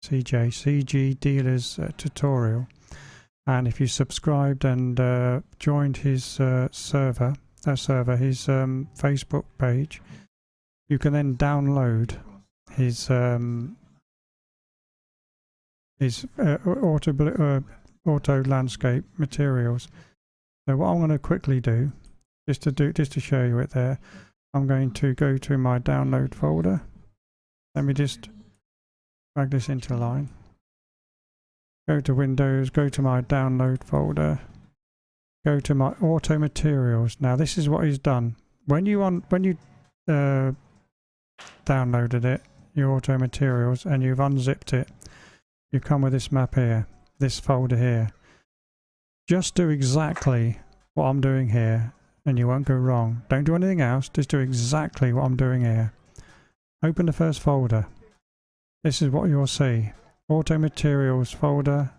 CG Dealers Tutorial. And if you subscribed and joined his server, his Facebook page, you can then download his auto landscape materials. So what I'm going to quickly do, just to show you it there, I'm going to go to my download folder. Let me just drag this into line. Go to Windows, go to my download folder, go to my AutoMaterials. Now this is what he's done. When you downloaded it, your AutoMaterials, and you've unzipped it, you come with this map here, this folder here. Just do exactly what I'm doing here and you won't go wrong. Don't do anything else, just do exactly what I'm doing here. Open the first folder. This is what you'll see. AutoMaterials folder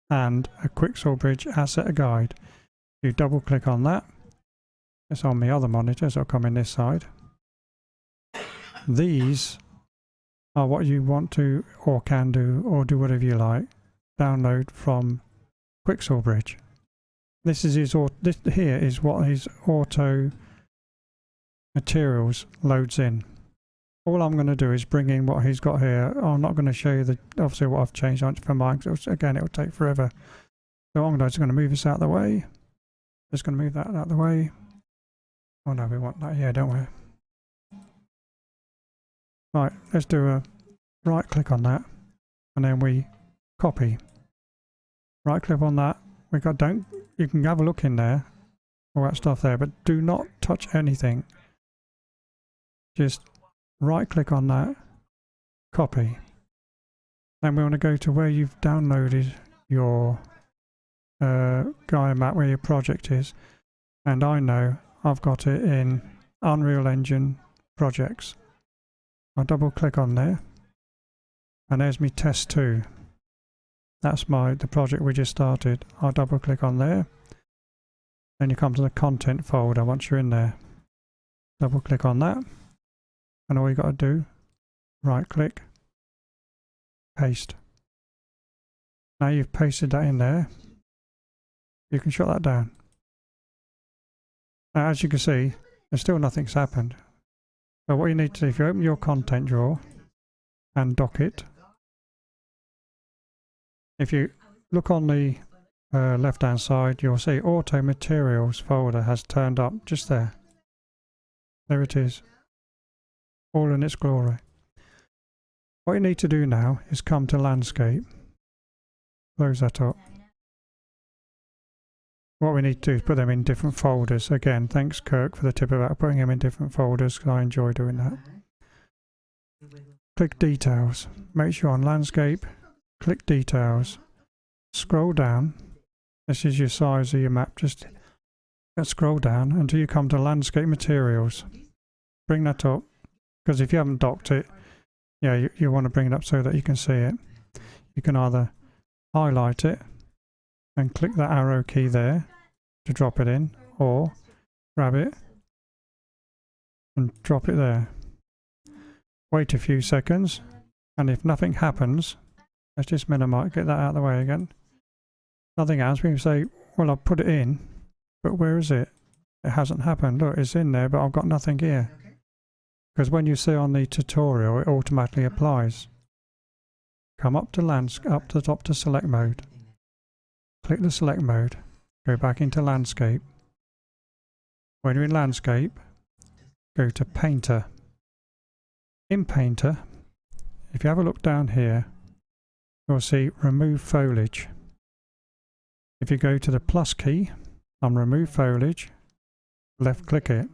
and a Quicksaw Bridge asset guide. You double click on that. It's on the other monitor, so I'll come in this side. These are what you want to or can do, or do whatever you like, download from Quicksaw Bridge. This is his, this here is what his AutoMaterials loads in. All I'm going to do is bring in what he's got here. I'm not going to show you obviously what I've changed for mine, because again it will take forever. So I'm just going to move this out of the way. Just going to move that out of the way. Oh no, we want that here, don't we? Right, let's do a right click on that, and then we copy. Right click on that. We got you can have a look in there, all that stuff there, but do not touch anything. Just right click on that, copy. Then we want to go to where you've downloaded your Gaea map, where your project is, and I know I've got it in Unreal Engine projects. I'll double click on there, and there's me test 2. That's the project we just started. I'll double click on there. Then you come to the content folder once you're in there. Double click on that, and all you got to do, right click, paste. Now you've pasted that in there, you can shut that down. Now, as you can see, there's still nothing's happened. So what you need to do, if you open your content drawer and dock it, if you look on the left hand side, you'll see AutoMaterials folder has turned up just there. There it is, all in its glory. What you need to do now is come to landscape, close that up. What we need to do is put them in different folders. Again, thanks Kirk for the tip about putting them in different folders, because I enjoy doing that. Click details, make sure on landscape, click details, scroll down. This is your size of your map, just scroll down until you come to landscape materials. Bring that up, because if you haven't docked it, yeah, you want to bring it up so that you can see it. You can either highlight it and click that arrow key there to drop it in, or grab it and drop it there. Wait a few seconds, and if nothing happens, let's just minimize, get that out of the way again. Nothing else, we can say, well, I've put it in, but where is it? It hasn't happened. Look, it's in there, but I've got nothing here. Because when you see on the tutorial, it automatically applies. Come up to up to the top to select mode. Click the select mode. Go back into landscape. When you're in landscape, go to Painter. In Painter, if you have a look down here, you'll see remove foliage. If you go to the plus key on remove foliage, left click it,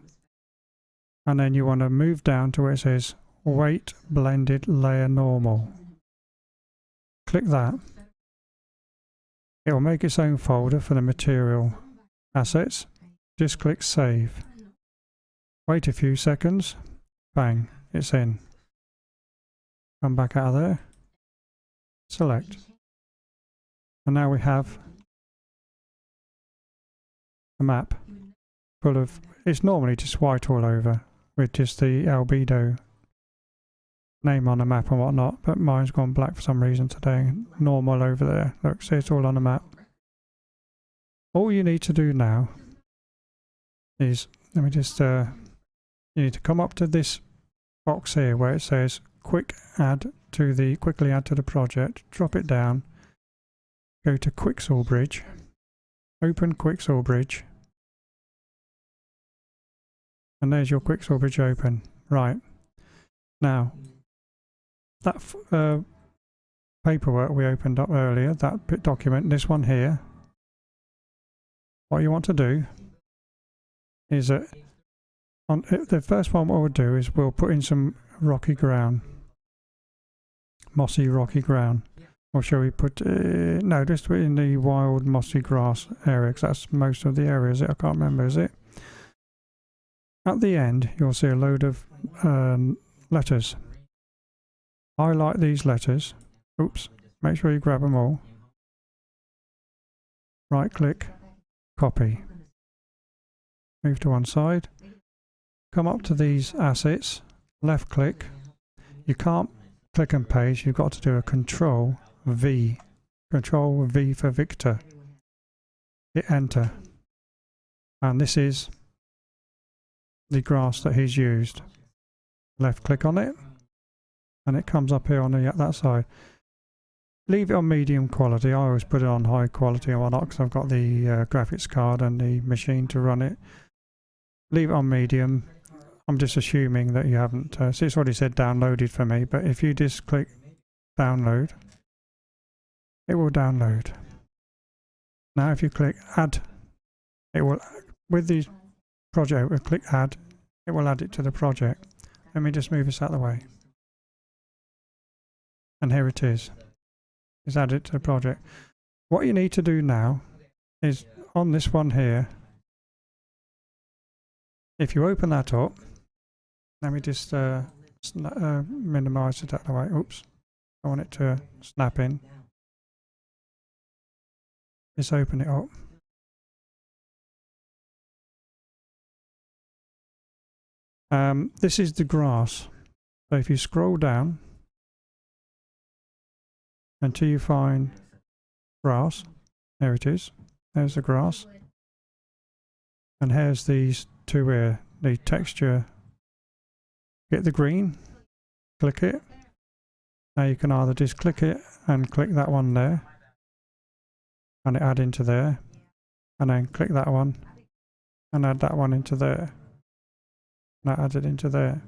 and then you want to move down to where it says weight blended layer normal. Click that. It will make its own folder for the material assets. Just click save. Wait a few seconds. Bang, it's in. Come back out of there. Select. And now we have a map full of, it's normally just white all over with just the albedo name on the map and whatnot, but mine's gone black for some reason today. Normal over there. Look, see, it's all on the map. All you need to do now is, let me just, you need to come up to this box here where it says quickly add to the project, drop it down, go to Quicksaw Bridge, open Quicksaw Bridge, and there's your Quicksaw Bridge open. Right, now that paperwork we opened up earlier, that document, this one here, what you want to do is that on the first one, what we'll do is we'll put in some rocky ground, mossy rocky ground. Or shall we put, no, just in the wild mossy grass area, because that's most of the area, is it? I can't remember, is it? At the end, you'll see a load of letters. Highlight these letters. Oops, make sure you grab them all. Right click, copy. Move to one side. Come up to these assets, left click. You can't click and paste, you've got to do a Control V for Victor. Hit enter. And this is the grass that he's used. Left click on it and it comes up here on that side. Leave it on medium quality. I always put it on high quality and whatnot because I've got the graphics card and the machine to run it. Leave it on medium. I'm just assuming that you haven't, so it's already said downloaded for me, but if you just click download, it will download. Now if you click add, it will, with the project, we'll click add, it will add it to the project. Let me just move this out of the way. And here it is. It's added to the project. What you need to do now is on this one here, if you open that up, let me just minimize it out of the way. Oops, I want it to snap in. Just open it up. This is the grass. So if you scroll down until you find grass, there it is. There's the grass. And here's these two here, the texture. Get the green, click it. Now you can either just click it and click that one there and it add into there, and then click that one and add that one into there, and that adds it into there.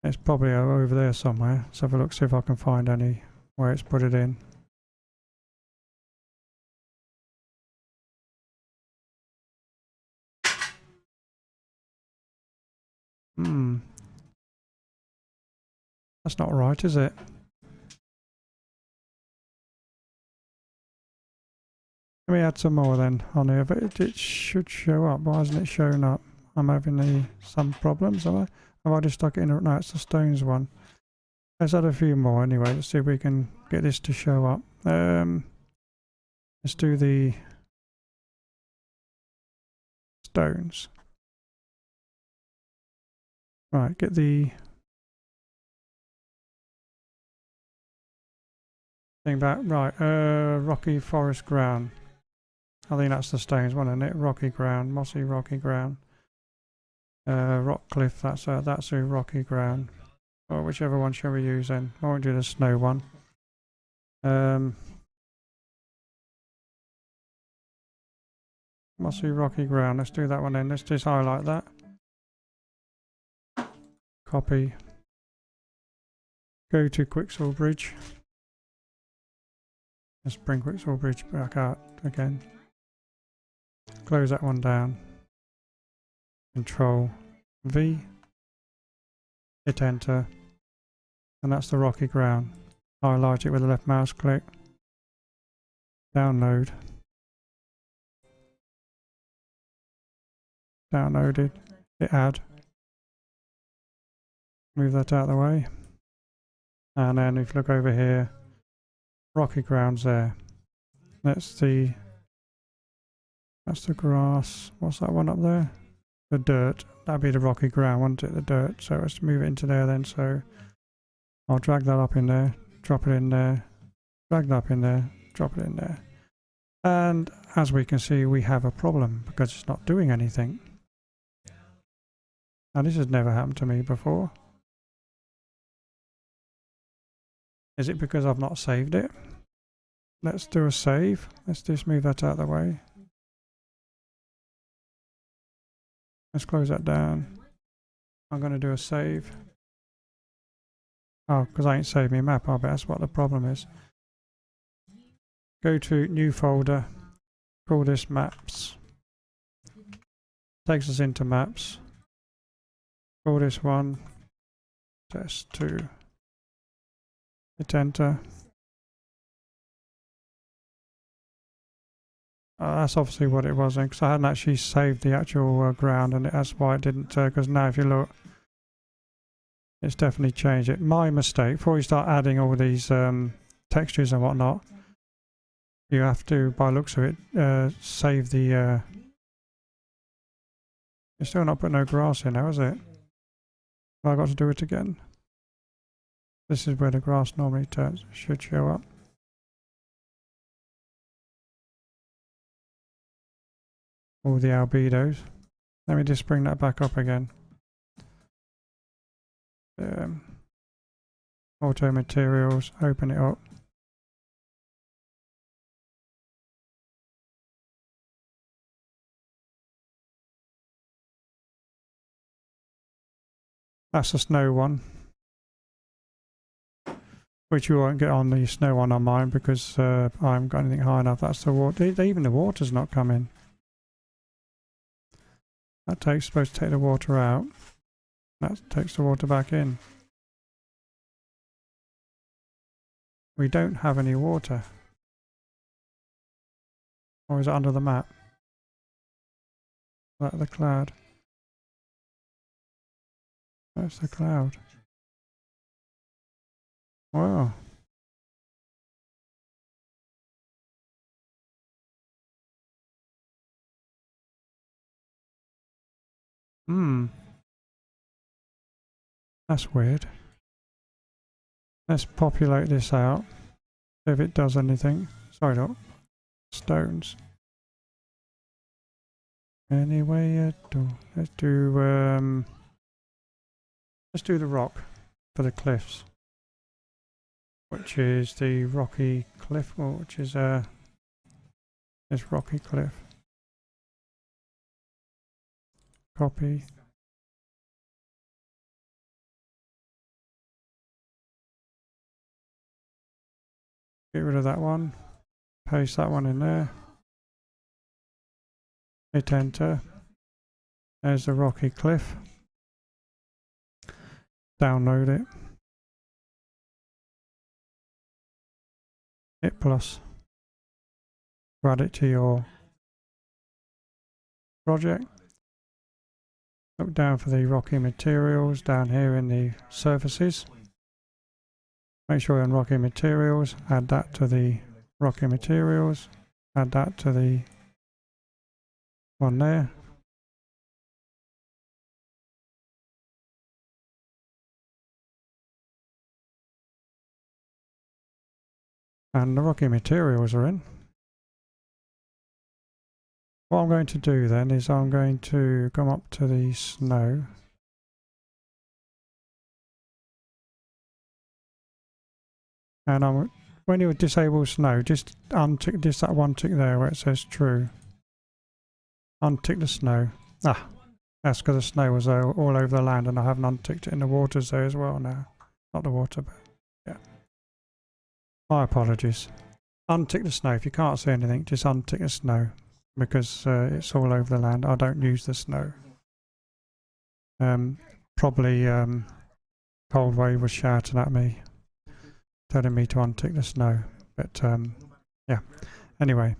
It's probably over there somewhere. Let's have a look, see if I can find any where it's put it in. That's not right, is it? Let me add some more then on here, but it should show up. Why hasn't it shown up? I'm having some problems, am I? Have I just stuck it in? No, it's the stones one. Let's add a few more anyway. Let's see if we can get this to show up. Let's do the stones. Right, get the thing back. Right, rocky forest ground. I think that's the stones one, isn't it? Rocky ground, mossy rocky ground. Rock cliff, that's a rocky ground. Or whichever one shall we use then? I won't do the snow one. Mossy rocky ground, let's do that one then. Let's just highlight that. Copy. Go to Quicksaw Bridge. Let's bring Quicksaw Bridge back out again. Close that one down. Control V. Hit enter. And that's the rocky ground. Highlight it with the left mouse click. Download. Downloaded. Hit add. Move that out of the way. And then if you look over here, rocky ground's there. That's the grass. What's that one up there? the dirt. That'd be the rocky ground, wouldn't it? The dirt. So let's move it into there then. So I'll drag that up in there, drop it in there, drag that up in there, drop it in there. And as we can see, we have a problem because it's not doing anything. Now this has never happened to me before. Is it because I've not saved it? Let's do a save. Let's just move that out of the way. Let's close that down. I'm going to do a save. Oh, because I ain't saved my map. I bet that's what the problem is. Go to new folder. Call this maps. Takes us into maps. Call this one test 2. Hit enter. That's obviously what it was, because I hadn't actually saved the actual ground, and that's why it didn't. Because now, if you look, it's definitely changed it. My mistake. Before you start adding all these textures and whatnot, you have to, by looks of it, save the. You're still not putting no grass in now, is it? Have I got to do it again? This is where the grass normally should show up. All the albedos. Let me just bring that back up again. AutoMaterials, open it up. That's the snow one, which you won't get on the snow one on mine because I haven't got anything high enough. That's the water. Even the water's not coming. That supposed to take the water out. That takes the water back in. We don't have any water. Or is it under the map? Is that the cloud? That's the cloud. Wow. That's weird. Let's populate this out. See if it does anything. Sorry, not stones. Anyway, let's do the rock for the cliffs, which is the rocky cliff, which is this rocky cliff. Copy. Get rid of that one. Paste that one in there. Hit enter. There's the rocky cliff. Download it. Hit plus. Add it to your project. Look down for the rocky materials down here in the surfaces. Make sure you're on rocky materials, add that to the rocky materials, add that to the one there. And the rocky materials are in. What I'm going to do then is I'm going to come up to the snow. And when you disable snow, just untick just that one tick there where it says true. Untick the snow. Ah, that's because the snow was all over the land and I haven't unticked it in the waters there as well now. Not the water, but yeah. My apologies. Untick the snow. If you can't see anything, just untick the snow because it's all over the land. I don't use the snow. Probably Cold Wave was shouting at me, telling me to untick the snow, but yeah. Anyway,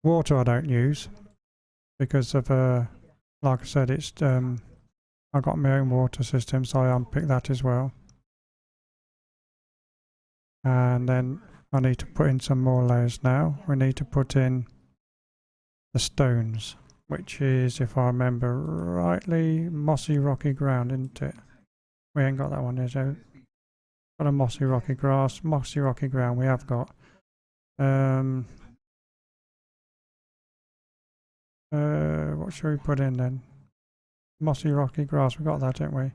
water I don't use because of like I said, it's I've got my own water system, so I unpick that as well. And then I need to put in some more layers now. We need to put in the stones, which is, if I remember rightly, mossy rocky ground, isn't it? We ain't got that one yet, so got a mossy rocky grass, mossy rocky ground we have got. What should we put in then? Mossy rocky grass, we got that, didn't we?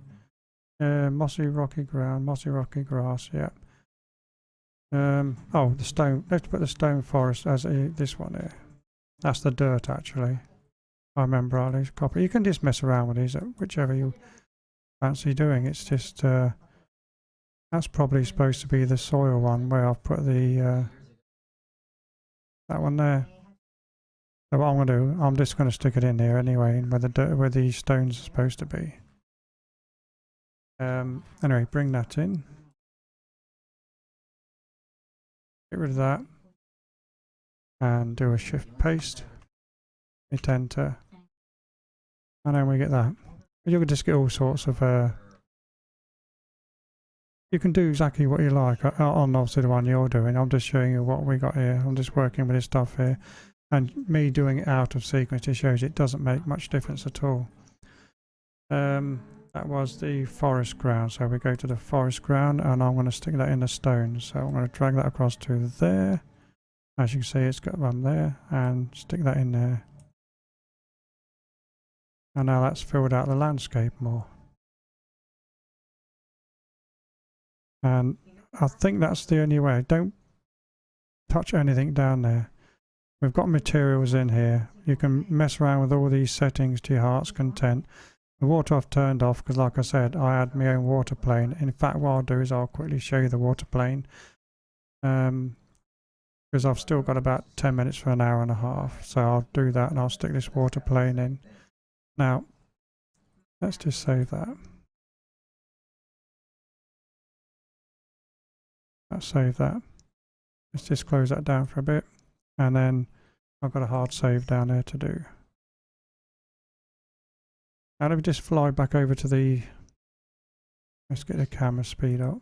Mossy rocky ground, mossy rocky grass, yeah. Oh, the stone, let's put the stone forest as this one here. That's the dirt, actually. I remember rightly, copper. You can just mess around with these, whichever you fancy doing. It's just, that's probably supposed to be the soil one, where I've put the, that one there. So what I'm going to do, I'm just going to stick it in here anyway, where the stones are supposed to be. Anyway, bring that in. Get rid of that. And do a shift paste. Hit enter. And then we get that. You can just get all sorts of, you can do exactly what you like on obviously the one you're doing. I'm just showing you what we got here. I'm just working with this stuff here. And me doing it out of sequence just shows it doesn't make much difference at all. That was the forest ground. So we go to the forest ground and I'm going to stick that in the stone. So I'm going to drag that across to there. As you can see, it's got one there and stick that in there. And now that's filled out the landscape more. And I think that's the only way. Don't touch anything down there. We've got materials in here. You can mess around with all these settings to your heart's content. The water I've turned off because, like I said, I had my own water plane. In fact, what I'll do is I'll quickly show you the water plane. Because I've still got about 10 minutes for an hour and a half. So I'll do that and I'll stick this water plane in. Now, let's just save that. Let's save that. Let's just close that down for a bit. And then I've got a hard save down there to do. Now let me just fly back over to the, let's get the camera speed up.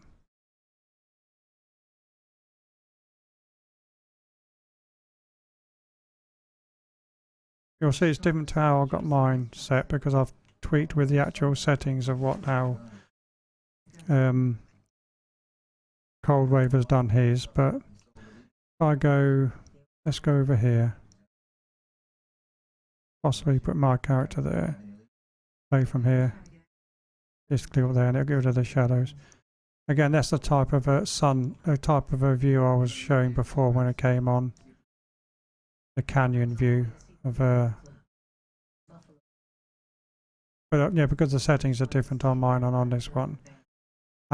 You'll see it's different to how I got mine set because I've tweaked with the actual settings of how Cold Wave has done his. But if I go, let's go over here. Possibly put my character there. Play from here. Just click up there and it'll get rid of the shadows. Again, that's the type of type of a view I was showing before when it came on. The canyon view of but yeah, because the settings are different on mine and on this one.